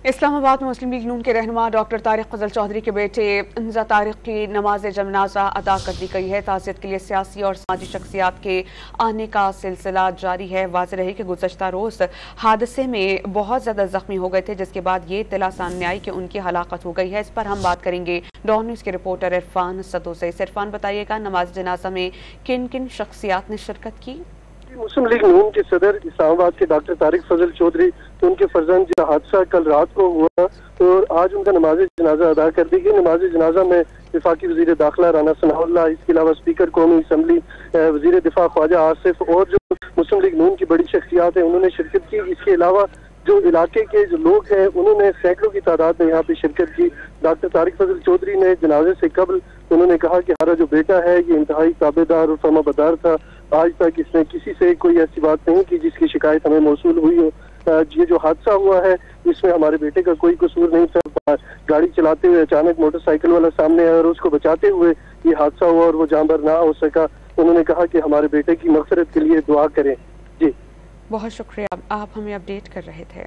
इस्लामाबाद में मुस्लिम लीग नून के रहनुमा डॉक्टर तारिक फजल चौधरी के बेटे हमजा तारिक की नमाज जनाजा अदा कर दी गई है। ताज़ियत के लिए सियासी और समाजी शख्सियात के आने का सिलसिला जारी है। वाज़ेह रहे कि गुज़श्ता रोज़ हादसे में बहुत ज़्यादा ज़ख्मी हो गए थे, जिसके बाद ये इत्तला सामने आई कि उनकी हलाकत हो गई है। इस पर हम बात करेंगे डॉन न्यूज़ के रिपोर्टर इरफान सदो से। इरफान, बताइएगा नमाज जनाजा में किन किन शख्सियात ने शिरकत की? मुस्लिम लीग नून के सदर इस्लामाबाद के डॉक्टर तारिक फजल चौधरी, उनके फर्जंद जो हादसा कल रात को हुआ और आज उनका नमाज जनाजा अदा कर दी गई। नमाज जनाजा में वफाकी वज़ीर दाखिला राना सनाउल्लाह, इसके अलावा स्पीकर कौमी असम्बली वज़ीर दिफा ख्वाजा आसिफ और जो मुस्लिम लीग नून की बड़ी शख्सियात हैं उन्होंने शिरकत की। इसके अलावा जो इलाके के जो लोग हैं उन्होंने सैकड़ों की तादाद में यहाँ पे शिरकत की। डॉक्टर तारिक फजल चौधरी ने जनाजे से कबल उन्होंने कहा कि हमारा जो बेटा है ये इंतहाई ताबेदार और फर्माबरदार था। आज तक इसने किसी से कोई ऐसी बात नहीं की जिसकी शिकायत हमें मौसूल हुई हो। ये जो हादसा हुआ है इसमें हमारे बेटे का कोई कसूर नहीं था। गाड़ी चलाते हुए अचानक मोटरसाइकिल वाला सामने आया और उसको बचाते हुए ये हादसा हुआ और वो जांबर ना हो सका। उन्होंने कहा कि हमारे बेटे की मगफिरत के लिए दुआ करें। जी, बहुत शुक्रिया, आप हमें अपडेट कर रहे थे।